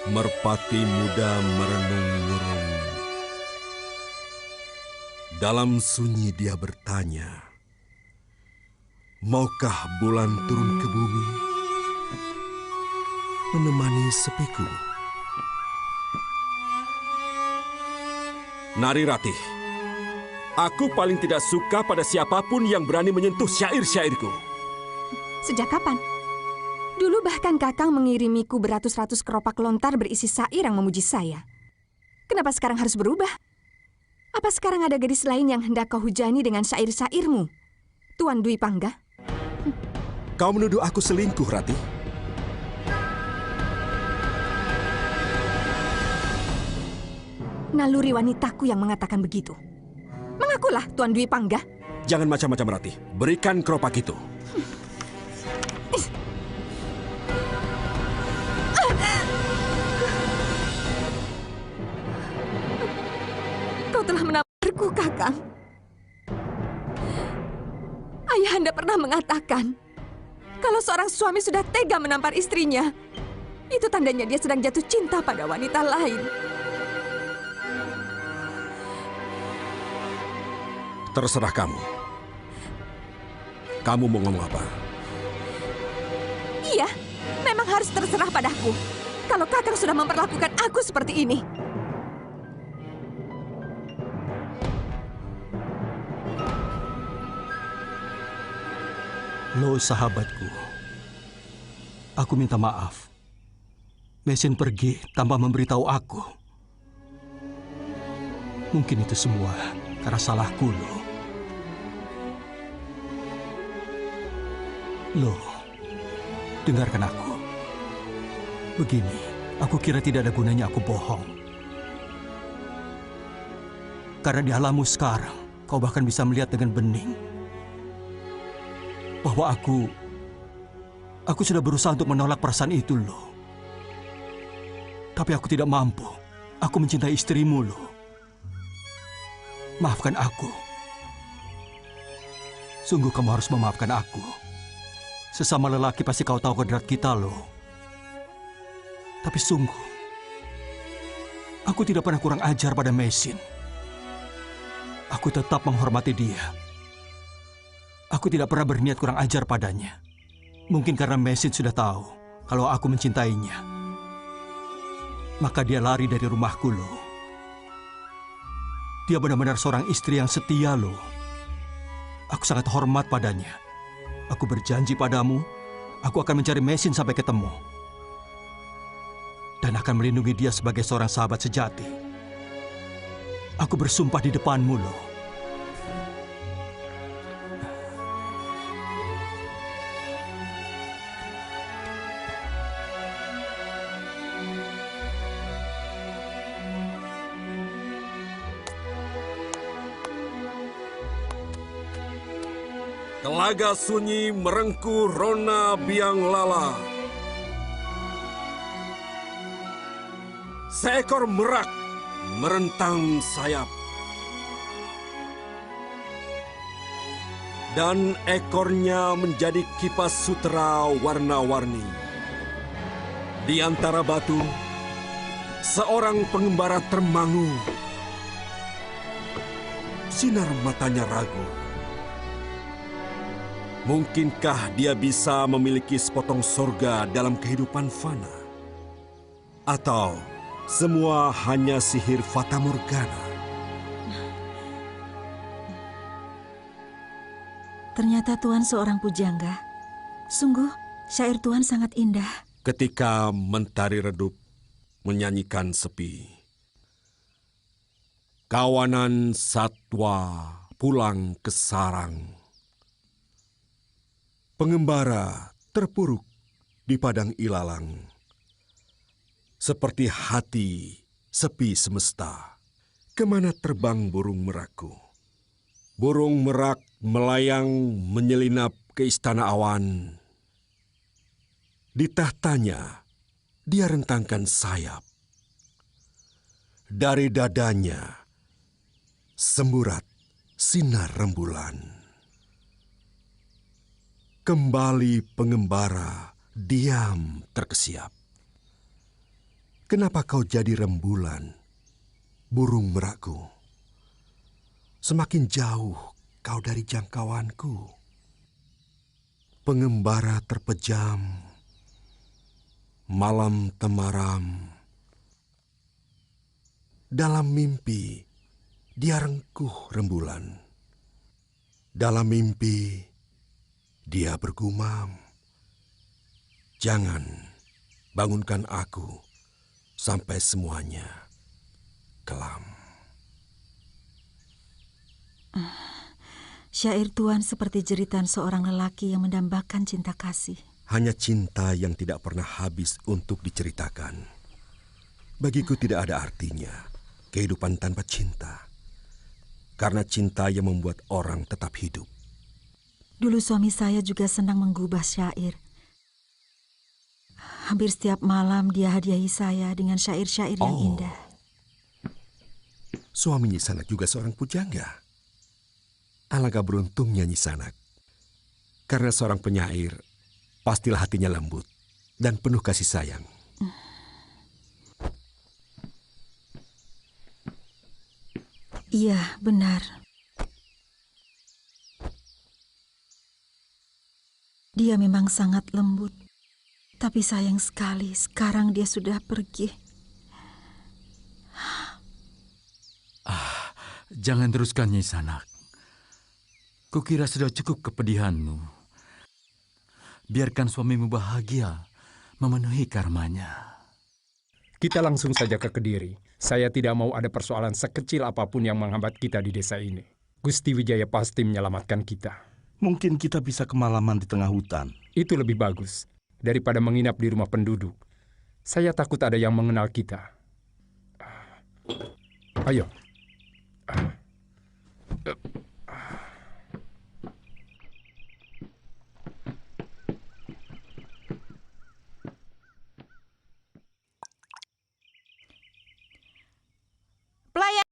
Merpati muda merenung-ngerung. Dalam sunyi dia bertanya, maukah bulan turun ke bumi, menemani sepiku? Nari Ratih, aku paling tidak suka pada siapapun yang berani menyentuh syair-syairku. Sejak kapan? Dulu bahkan Kakang mengirimiku beratus-ratus keropak lontar berisi syair yang memuji saya. Kenapa sekarang harus berubah? Apa sekarang ada gadis lain yang hendak kau hujani dengan syair-syairmu, Tuan Dwi Pangga? Kau menuduh aku selingkuh, Ratih? Naluri wanitaku yang mengatakan begitu. Mengakulah, Tuan Dwi Pangga. Jangan macam-macam, Ratih. Berikan keropak itu. Kau telah menamparku, Kakang. Ayahanda pernah mengatakan, kalau seorang suami sudah tega menampar istrinya, itu tandanya dia sedang jatuh cinta pada wanita lain. Terserah kamu. Kamu mau ngomong apa? Iya, memang harus terserah padaku. Kalau Kakang sudah memperlakukan aku seperti ini. Lo sahabatku, aku minta maaf. Mesin pergi tanpa memberitahu aku. Mungkin itu semua karena salahku, Lo. Lo, dengarkan aku. Begini, aku kira tidak ada gunanya aku bohong. Karena di alammu sekarang, kau bahkan bisa melihat dengan bening bahwa aku sudah berusaha untuk menolak perasaan itu, Lo. Tapi aku tidak mampu. Aku mencintai istrimu, Lo. Maafkan aku. Sungguh kamu harus memaafkan aku. Sesama lelaki pasti kau tahu kodrat kita, Lo. Tapi sungguh, aku tidak pernah kurang ajar pada Mesin. Aku tetap menghormati dia. Aku tidak pernah berniat kurang ajar padanya. Mungkin karena Mesin sudah tahu kalau aku mencintainya. Maka dia lari dari rumahku, Lo. Dia benar-benar seorang istri yang setia, Lo. Aku sangat hormat padanya. Aku berjanji padamu, aku akan mencari Mesin sampai ketemu. Dan akan melindungi dia sebagai seorang sahabat sejati. Aku bersumpah di depanmu, Lo. Telaga sunyi merengkuh rona biang lala. Seekor merak merentang sayap. Dan ekornya menjadi kipas sutera warna-warni. Di antara batu, seorang pengembara termangu. Sinar matanya ragu. Mungkinkah dia bisa memiliki sepotong surga dalam kehidupan fana? Atau semua hanya sihir Fata Morgana? Ternyata Tuan seorang pujangga. Sungguh, syair Tuan sangat indah. Ketika mentari redup menyanyikan sepi, kawanan satwa pulang ke sarang. Pengembara terpuruk di padang ilalang, seperti hati Sepi semesta, kemana terbang burung merakku? Burung merak melayang menyelinap ke istana awan. Di tahtanya, dia rentangkan sayap. Dari dadanya, semburat sinar rembulan. Kembali pengembara diam terkesiap. Kenapa kau jadi rembulan, burung merakku? Semakin jauh kau dari jangkauanku. Pengembara terpejam, malam temaram. Dalam mimpi, dia rengkuh rembulan. Dalam mimpi, dia bergumam, "Jangan bangunkan aku sampai semuanya kelam." Syair Tuan seperti jeritan seorang lelaki yang mendambakan cinta kasih. Hanya cinta yang tidak pernah habis untuk diceritakan. Bagiku tidak ada artinya kehidupan tanpa cinta. Karena cinta yang membuat orang tetap hidup. Dulu suami saya juga senang menggubah syair. Hampir setiap malam dia hadiahi saya dengan syair-syair yang indah. Suami Nyi Sanak juga seorang pujangga. Alangkah beruntungnya Nyi Sanak. Karena seorang penyair, pastilah hatinya lembut dan penuh kasih sayang. Iya, benar. Dia memang sangat lembut. Tapi sayang sekali, sekarang dia sudah pergi. Jangan teruskan, Nyi Sanak. Kukira sudah cukup kepedihanmu. Biarkan suamimu bahagia memenuhi karmanya. Kita langsung saja ke Kediri. Saya tidak mau ada persoalan sekecil apapun yang menghambat kita di desa ini. Gusti Wijaya pasti menyelamatkan kita. Mungkin kita bisa kemalaman di tengah hutan. Itu lebih bagus daripada menginap di rumah penduduk. Saya takut ada yang mengenal kita. Ayo. Pelayan.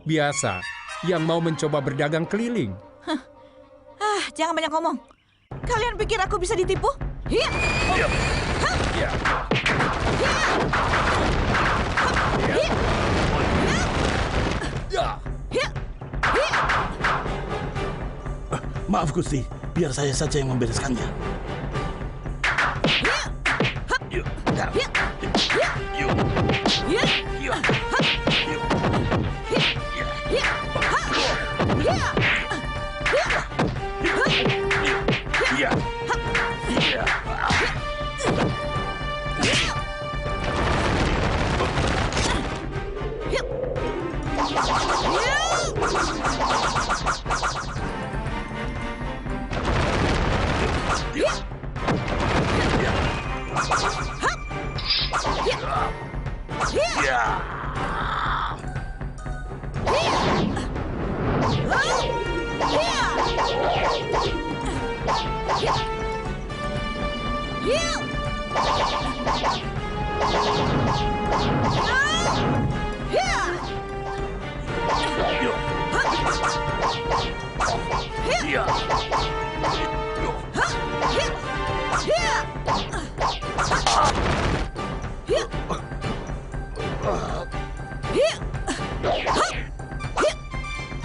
Biasa, yang mau mencoba berdagang keliling. Jangan banyak ngomong. Kalian pikir aku bisa ditipu? Hiya! Ya. Maaf Gusti, biar saya saja yang membereskannya.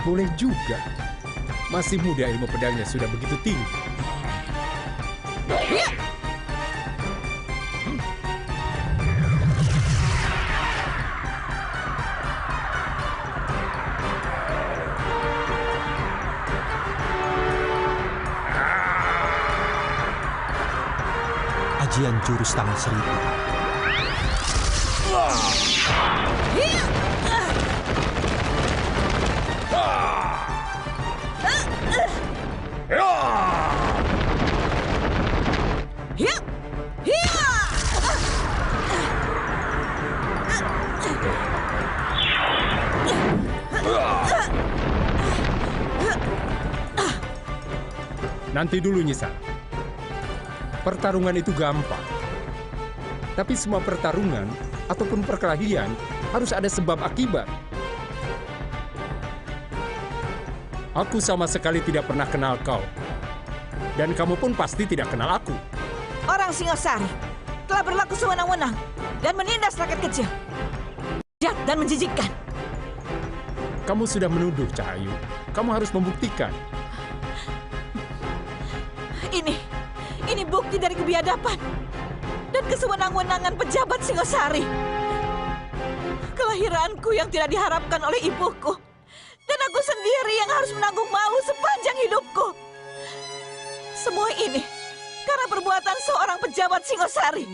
Boleh juga. Masih muda ilmu pedangnya sudah begitu tinggi. Ajian jurus tangan seribu. Nanti dulu, Nyisa. Pertarungan itu gampang. Tapi semua pertarungan ataupun perkelahian harus ada sebab akibat. Aku sama sekali tidak pernah kenal kau. Dan kamu pun pasti tidak kenal aku. Orang Singosari telah berlaku sewenang-wenang dan menindas rakyat kecil. Jahat dan menjijikkan. Kamu sudah menuduh, Cahayu. Kamu harus membuktikan. Ini bukti dari kebiadaban dan kesewenang-wenangan pejabat Singosari. Kelahiranku yang tidak diharapkan oleh ibuku. Dan aku sendiri yang harus menanggung malu sepanjang hidupku. Semua ini karena perbuatan seorang pejabat Singosari.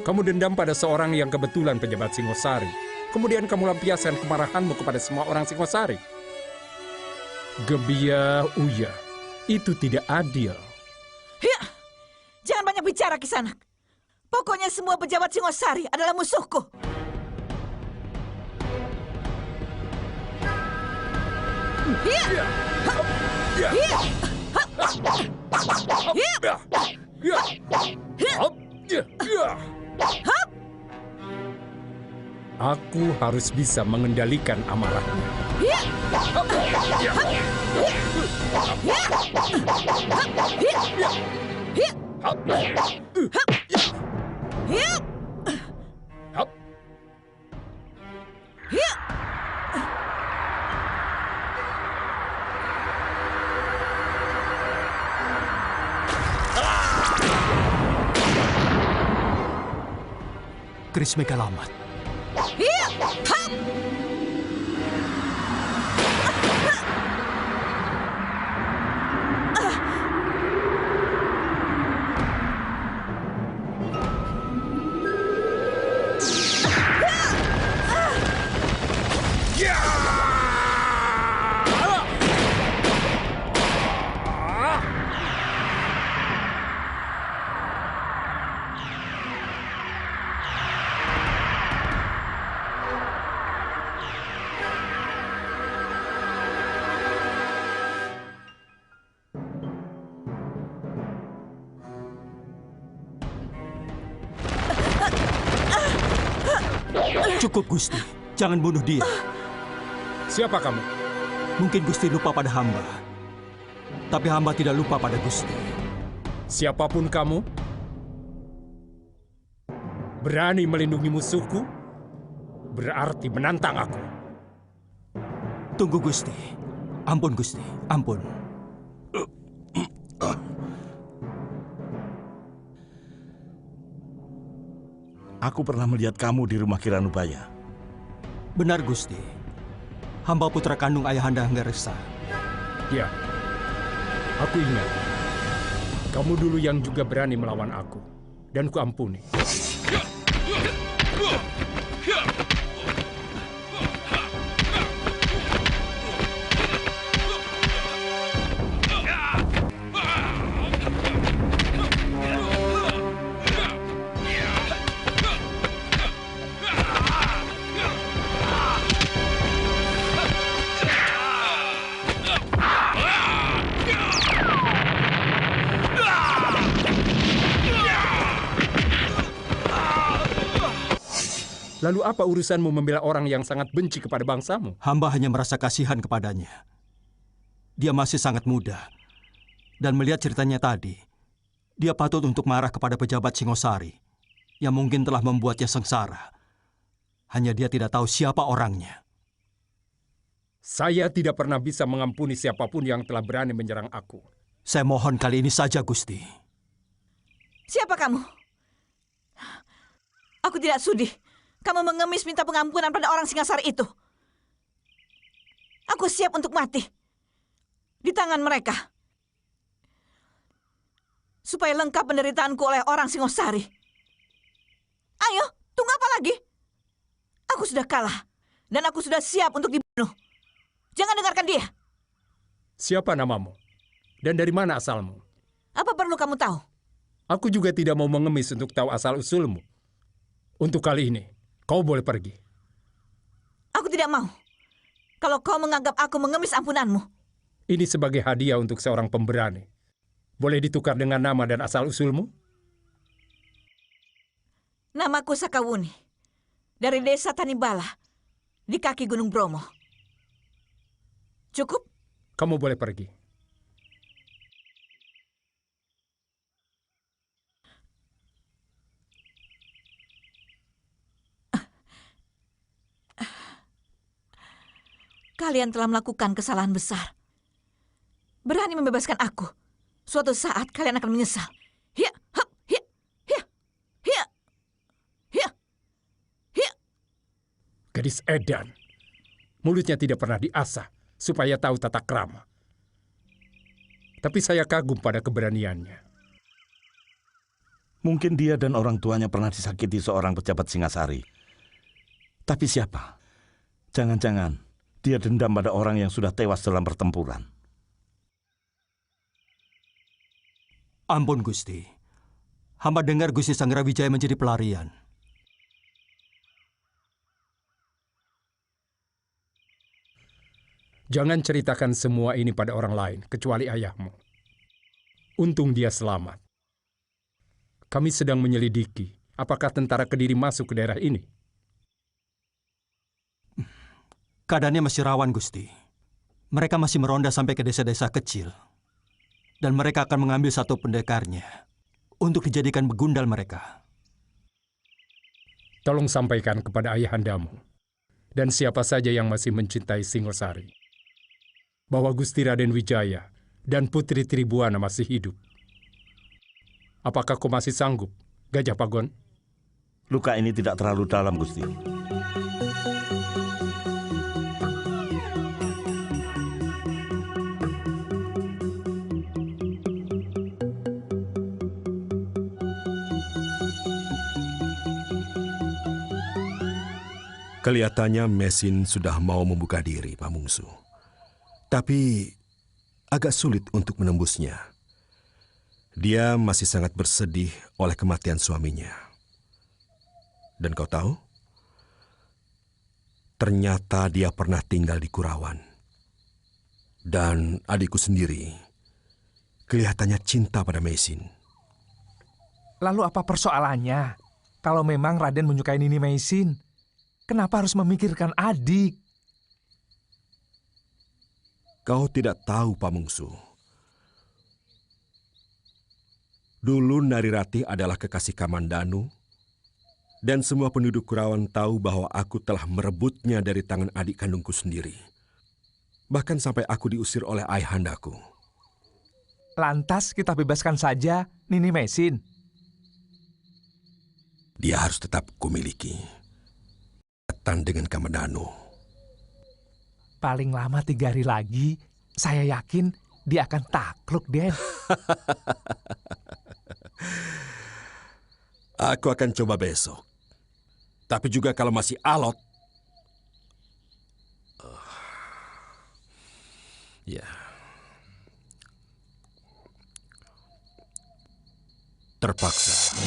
Kamu dendam pada seorang yang kebetulan pejabat Singosari. Kemudian kamu lampiaskan kemarahanmu kepada semua orang Singosari. Gebiya Uya, itu tidak adil. Ya, jangan banyak bicara, Kisanak. Pokoknya semua pejabat Singosari adalah musuhku. Aku harus bisa mengendalikan amarahnya. Keris Megalamat. Cukup, Gusti. Jangan bunuh dia. Siapa kamu? Mungkin Gusti lupa pada hamba. Tapi hamba tidak lupa pada Gusti. Siapapun kamu, berani melindungi musuhku, berarti menantang aku. Tunggu, Gusti. Ampun, Gusti. Ampun. Aku pernah melihat kamu di rumah Kiranubaya. Benar, Gusti. Hamba putra kandung ayahanda Anggaresa. Ya, aku ingat. Kamu dulu yang juga berani melawan aku. Dan kuampuni. Lalu apa urusanmu membela orang yang sangat benci kepada bangsamu? Hamba hanya merasa kasihan kepadanya. Dia masih sangat muda. Dan melihat ceritanya tadi, dia patut untuk marah kepada pejabat Singosari yang mungkin telah membuatnya sengsara. Hanya dia tidak tahu siapa orangnya. Saya tidak pernah bisa mengampuni siapapun yang telah berani menyerang aku. Saya mohon kali ini saja, Gusti. Siapa kamu? Aku tidak sudi kamu mengemis minta pengampunan pada orang Singasari itu. Aku siap untuk mati di tangan mereka, supaya lengkap penderitaanku oleh orang Singosari. Ayo, tunggu apa lagi? Aku sudah kalah, dan aku sudah siap untuk dibunuh. Jangan dengarkan dia. Siapa namamu? Dan dari mana asalmu? Apa perlu kamu tahu? Aku juga tidak mau mengemis untuk tahu asal-usulmu. Untuk kali ini, kau boleh pergi. Aku tidak mau. Kalau kau menganggap aku mengemis ampunanmu. Ini sebagai hadiah untuk seorang pemberani. Boleh ditukar dengan nama dan asal-usulmu? Namaku Sakawuni, dari desa Tanibala, di kaki Gunung Bromo. Cukup? Kamu boleh pergi. Kalian telah melakukan kesalahan besar. Berani membebaskan aku. Suatu saat kalian akan menyesal. Hiya, hap, hiya, hiya, hiya, hiya, hiya. Gadis edan. Mulutnya tidak pernah diasah supaya tahu tata krama. Tapi saya kagum pada keberaniannya. Mungkin dia dan orang tuanya pernah disakiti seorang pejabat Singasari. Tapi siapa? Jangan-jangan dia dendam pada orang yang sudah tewas dalam pertempuran. Ampun, Gusti. Hamba dengar Gusti Sanggrawijaya menjadi pelarian. Jangan ceritakan semua ini pada orang lain, kecuali ayahmu. Untung dia selamat. Kami sedang menyelidiki apakah tentara Kediri masuk ke daerah ini. Keadaannya masih rawan, Gusti. Mereka masih meronda sampai ke desa-desa kecil. Dan mereka akan mengambil satu pendekarnya untuk dijadikan begundal mereka. Tolong sampaikan kepada ayahandamu dan siapa saja yang masih mencintai Singosari bahwa Gusti Raden Wijaya dan Putri Tribuana masih hidup. Apakah kau masih sanggup, Gajah Pagon? Luka ini tidak terlalu dalam, Gusti. Kelihatannya Mesin sudah mau membuka diri, Pak Mungsu. Tapi agak sulit untuk menembusnya. Dia masih sangat bersedih oleh kematian suaminya. Dan kau tahu? Ternyata dia pernah tinggal di Kurawan. Dan adikku sendiri kelihatannya cinta pada Mesin. Lalu apa persoalannya? Kalau memang Raden menyukai Nini Mesin, kenapa harus memikirkan adik? Kau tidak tahu, Pak Mungsu. Dulu Narirati adalah kekasih Kamandanu, dan semua penduduk Kurawan tahu bahwa aku telah merebutnya dari tangan adik kandungku sendiri. Bahkan sampai aku diusir oleh ayahandaku. Lantas kita bebaskan saja Nini Mesin. Dia harus tetap kumiliki. Dengan Kamandanu. Paling lama 3 hari lagi, saya yakin dia akan takluk, Den. Aku akan coba besok. Tapi juga kalau masih alot. Ya. Terpaksa.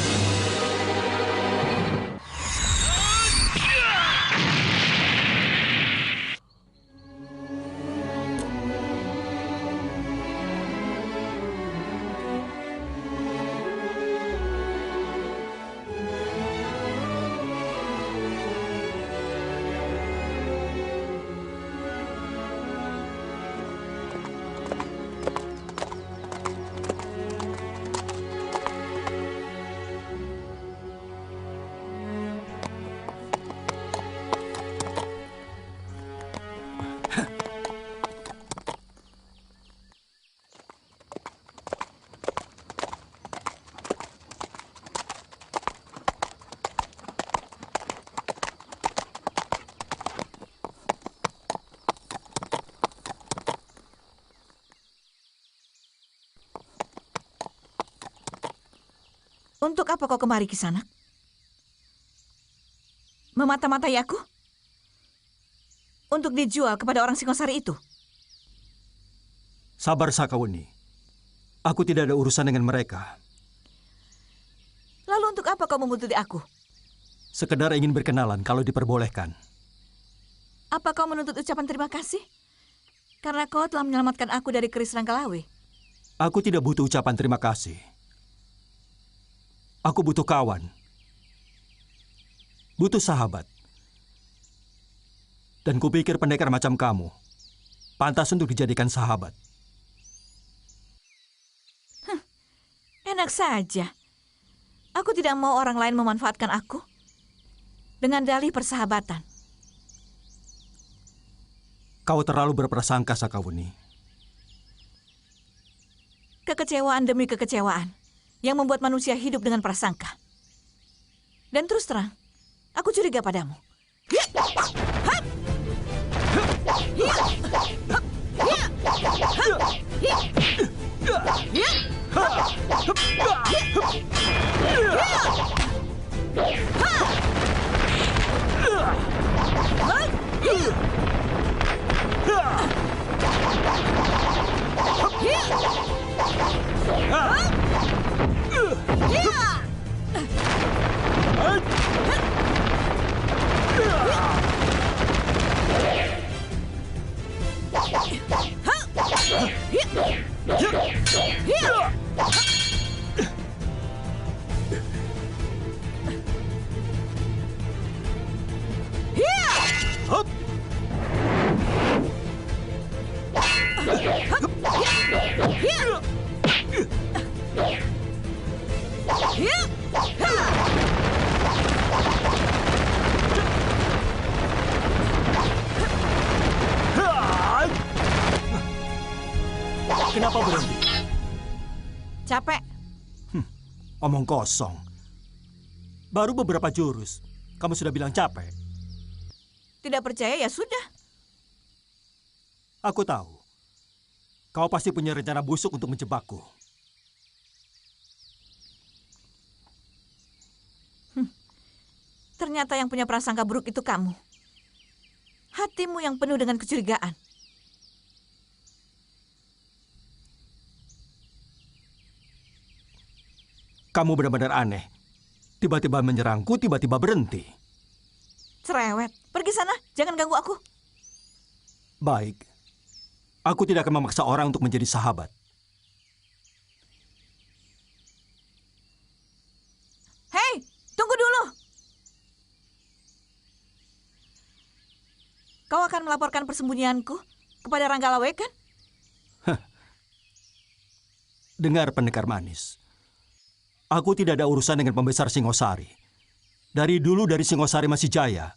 Untuk apa kau kemari, Kisanak? Memata-matai aku? Untuk dijual kepada orang Singosari itu? Sabar, Sakawuni. Aku tidak ada urusan dengan mereka. Lalu untuk apa kau membuntuti aku? Sekedar ingin berkenalan kalau diperbolehkan. Apa kau menuntut ucapan terima kasih? Karena kau telah menyelamatkan aku dari keris Ranggalawe. Aku tidak butuh ucapan terima kasih. Aku butuh kawan. Butuh sahabat. Dan kupikir pendekar macam kamu pantas untuk dijadikan sahabat. Enak saja. Aku tidak mau orang lain memanfaatkan aku dengan dalih persahabatan. Kau terlalu berprasangka, Sakawuni. Kekecewaan demi kekecewaan yang membuat manusia hidup dengan prasangka. Dan terus terang, aku curiga padamu. Kenapa berhenti? Capek. Omong kosong. Baru beberapa jurus, kamu sudah bilang capek. Tidak percaya ya sudah. Aku tahu. Kau pasti punya rencana busuk untuk menjebakku. Ternyata yang punya prasangka buruk itu kamu. Hatimu yang penuh dengan kecurigaan. Kamu benar-benar aneh. Tiba-tiba menyerangku, tiba-tiba berhenti. Cerewet. Pergi sana, jangan ganggu aku. Baik. Aku tidak akan memaksa orang untuk menjadi sahabat. Hei, tunggu dulu. Kau akan melaporkan persembunyianku kepada Ranggalawe, kan? Dengar, pendekar manis. Aku tidak ada urusan dengan pembesar Singosari. Dari dulu dari Singosari masih jaya,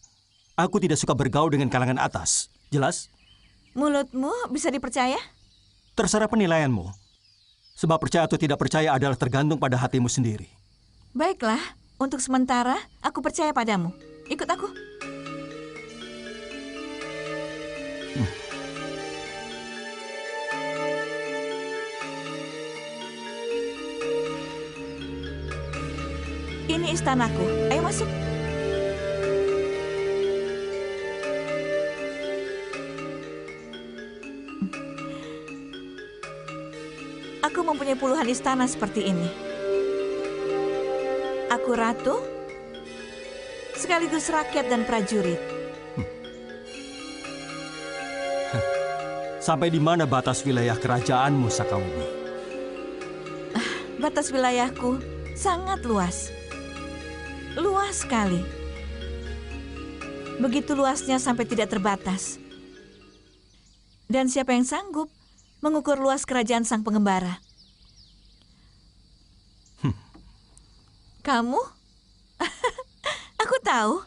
aku tidak suka bergaul dengan kalangan atas. Jelas? Mulutmu bisa dipercaya? Terserah penilaianmu. Sebab percaya atau tidak percaya adalah tergantung pada hatimu sendiri. Baiklah, untuk sementara aku percaya padamu. Ikut aku. Ini istanaku. Ayo masuk. Aku mempunyai puluhan istana seperti ini. Aku ratu, sekaligus rakyat dan prajurit. Sampai di mana batas wilayah kerajaanmu, Sakawuni? Batas wilayahku sangat luas. Luas sekali. Begitu luasnya sampai tidak terbatas. Dan siapa yang sanggup mengukur luas kerajaan sang pengembara? Kamu? Aku tahu.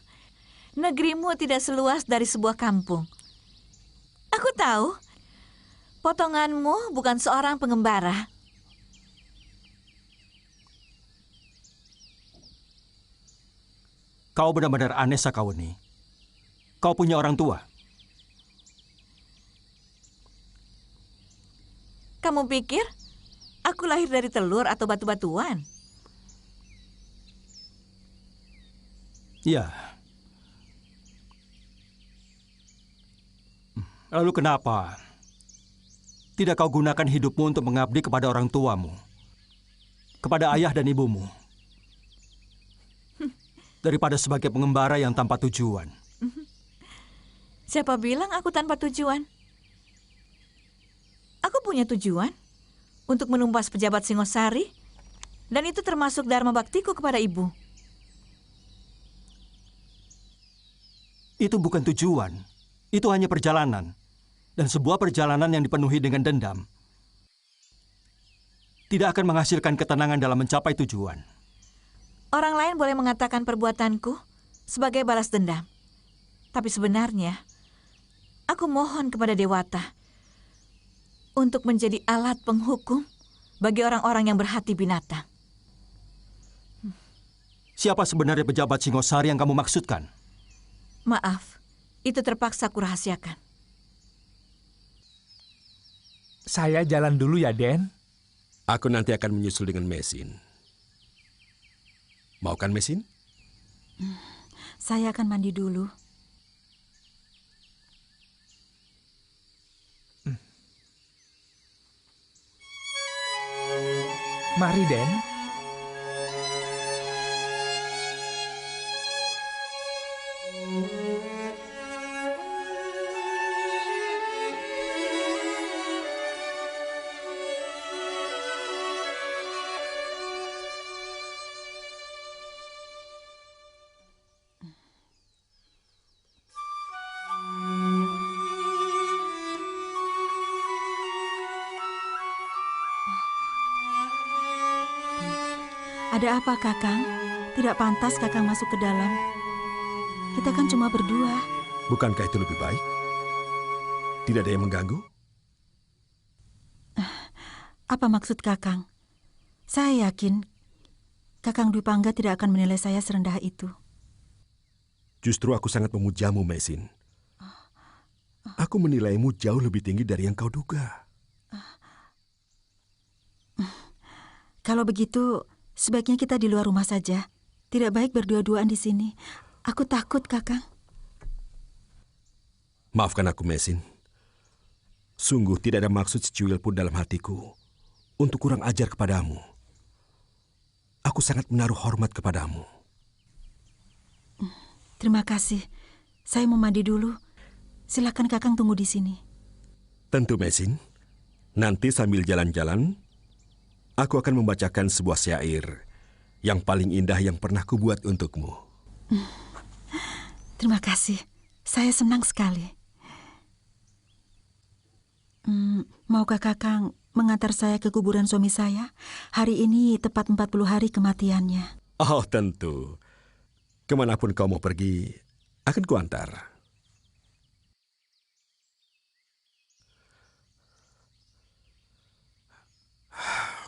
Negerimu tidak seluas dari sebuah kampung. Aku tahu. Potonganmu bukan seorang pengembara. Kau benar-benar aneh, Sakawuni. Kau punya orang tua. Kamu pikir aku lahir dari telur atau batu-batuan? Ya. Lalu kenapa tidak kau gunakan hidupmu untuk mengabdi kepada orang tuamu, kepada ayah dan ibumu, daripada sebagai pengembara yang tanpa tujuan? Siapa bilang aku tanpa tujuan? Aku punya tujuan untuk menumpas pejabat Singosari, dan itu termasuk dharma baktiku kepada ibu. Itu bukan tujuan, itu hanya perjalanan. Dan sebuah perjalanan yang dipenuhi dengan dendam tidak akan menghasilkan ketenangan dalam mencapai tujuan. Orang lain boleh mengatakan perbuatanku sebagai balas dendam. Tapi sebenarnya, aku mohon kepada Dewata untuk menjadi alat penghukum bagi orang-orang yang berhati binatang. Siapa sebenarnya pejabat Singosari yang kamu maksudkan? Maaf, itu terpaksa kurahasiakan. Saya jalan dulu ya, Den. Aku nanti akan menyusul dengan Mesin. Mau kan, Mesin? Saya akan mandi dulu. Mari, Den. Ada apa, Kakang? Tidak pantas Kakang masuk ke dalam. Kita kan cuma berdua. Bukankah itu lebih baik? Tidak ada yang mengganggu? Apa maksud Kakang? Saya yakin Kakang Dwi Pangga tidak akan menilai saya serendah itu. Justru aku sangat memujamu, Mesin. Aku menilaimu jauh lebih tinggi dari yang kau duga. Kalau begitu, sebaiknya kita di luar rumah saja. Tidak baik berdua-duaan di sini. Aku takut, Kakang. Maafkan aku, Mesin. Sungguh tidak ada maksud secuil pun dalam hatiku untuk kurang ajar kepadamu. Aku sangat menaruh hormat kepadamu. Terima kasih. Saya mau mandi dulu. Silakan Kakang tunggu di sini. Tentu, Mesin. Nanti sambil jalan-jalan, aku akan membacakan sebuah syair yang paling indah yang pernah kubuat untukmu. Terima kasih. Saya senang sekali. Maukah Kakang mengantar saya ke kuburan suami saya? Hari ini tepat 40 hari kematiannya. Oh, tentu. Kemanapun kau mau pergi, akan kuantar.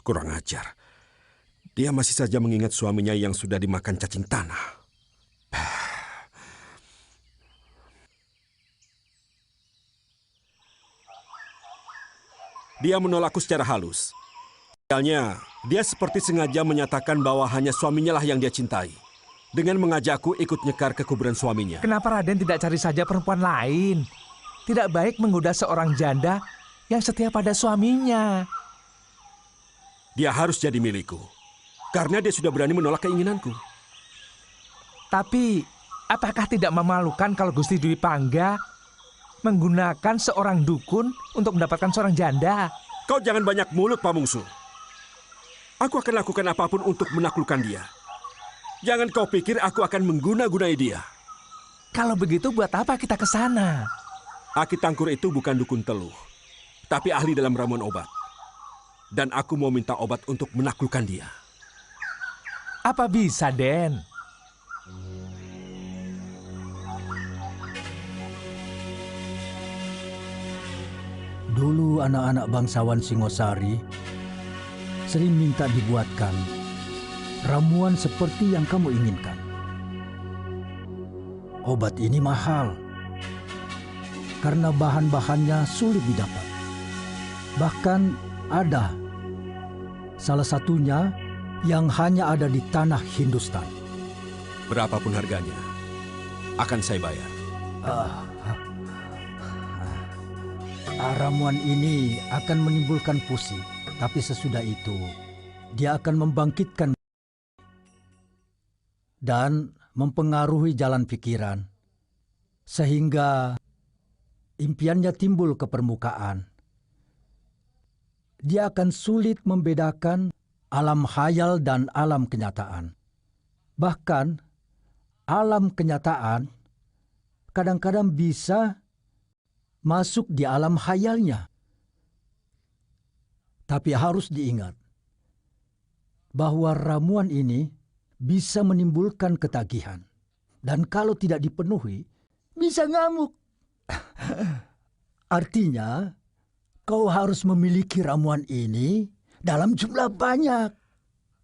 Kurang ajar. Dia masih saja mengingat suaminya yang sudah dimakan cacing tanah. Dia menolakku secara halus. Idealnya, dia seperti sengaja menyatakan bahwa hanya suaminya lah yang dia cintai. Dengan mengajakku ikut nyekar ke kuburan suaminya. Kenapa Raden tidak cari saja perempuan lain? Tidak baik menggoda seorang janda yang setia pada suaminya. Dia harus jadi milikku. Karena dia sudah berani menolak keinginanku. Tapi, apakah tidak memalukan kalau Gusti Dwi Pangga menggunakan seorang dukun untuk mendapatkan seorang janda? Kau jangan banyak mulut, Pamungsu. Aku akan lakukan apapun untuk menaklukkan dia. Jangan kau pikir aku akan mengguna-gunai dia. Kalau begitu buat apa kita ke sana? Aki Tangkur itu bukan dukun teluh, tapi ahli dalam ramuan obat. Dan aku mau minta obat untuk menaklukkan dia. Apa bisa, Den? Dulu anak-anak bangsawan Singosari sering minta dibuatkan ramuan seperti yang kamu inginkan. Obat ini mahal karena bahan-bahannya sulit didapat. Bahkan ada salah satunya yang hanya ada di tanah Hindustan. Berapapun harganya, akan saya bayar. Ramuan ini akan menimbulkan pusing, tapi sesudah itu dia akan membangkitkan dan mempengaruhi jalan pikiran, sehingga impiannya timbul ke permukaan. Dia akan sulit membedakan alam khayal dan alam kenyataan. Bahkan, alam kenyataan kadang-kadang bisa masuk di alam khayalnya. Tapi harus diingat bahwa ramuan ini bisa menimbulkan ketagihan. Dan kalau tidak dipenuhi, bisa ngamuk. Artinya, kau harus memiliki ramuan ini dalam jumlah banyak.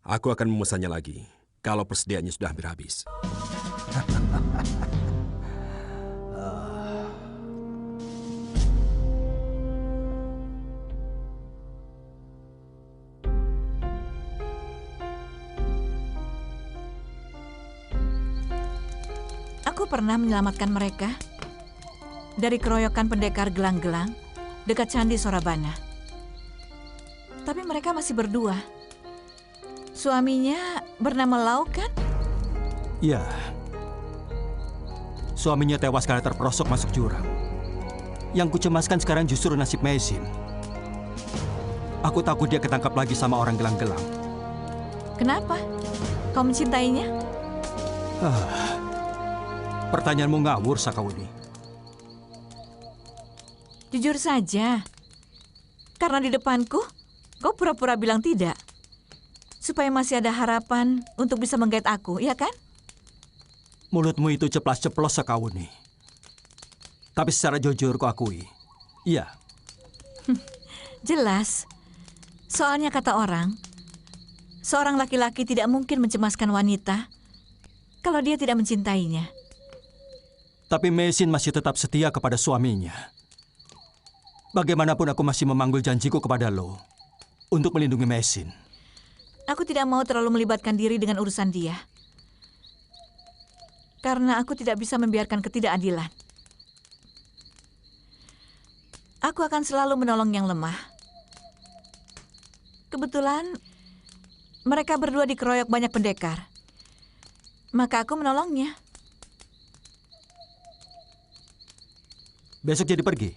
Aku akan memesannya lagi kalau persediaannya sudah hampir habis. Aku pernah menyelamatkan mereka dari keroyokan pendekar gelang-gelang dekat Candi Sorabana. Tapi mereka masih berdua. Suaminya bernama Lau, kan? Ya. Suaminya tewas karena terperosok masuk jurang. Yang kucemaskan sekarang justru nasib Meisin. Aku takut dia ketangkap lagi sama orang gelang-gelang. Kenapa? Kau mencintainya? Pertanyaanmu ngawur, Sakauni. Jujur saja. Karena di depanku, kau pura-pura bilang tidak. Supaya masih ada harapan untuk bisa menggait aku, iya kan? Mulutmu itu ceplas-ceplos, Sakauni. Tapi secara jujur ku akui, iya. Jelas. Soalnya kata orang, seorang laki-laki tidak mungkin mencemaskan wanita kalau dia tidak mencintainya. Tapi Meisin masih tetap setia kepada suaminya. Bagaimanapun aku masih memanggul janjiku kepada lo untuk melindungi Meisin. Aku tidak mau terlalu melibatkan diri dengan urusan dia. Karena aku tidak bisa membiarkan ketidakadilan. Aku akan selalu menolong yang lemah. Kebetulan mereka berdua dikeroyok banyak pendekar. Maka aku menolongnya. Besok jadi pergi?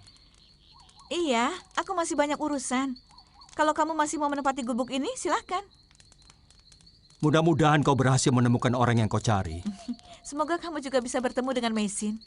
Iya, aku masih banyak urusan. Kalau kamu masih mau menempati gubuk ini, silahkan. Mudah-mudahan kau berhasil menemukan orang yang kau cari. Semoga kamu juga bisa bertemu dengan Meisin.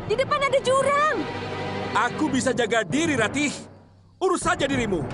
Di depan ada jurang. Aku bisa jaga diri, Ratih. Urus saja dirimu.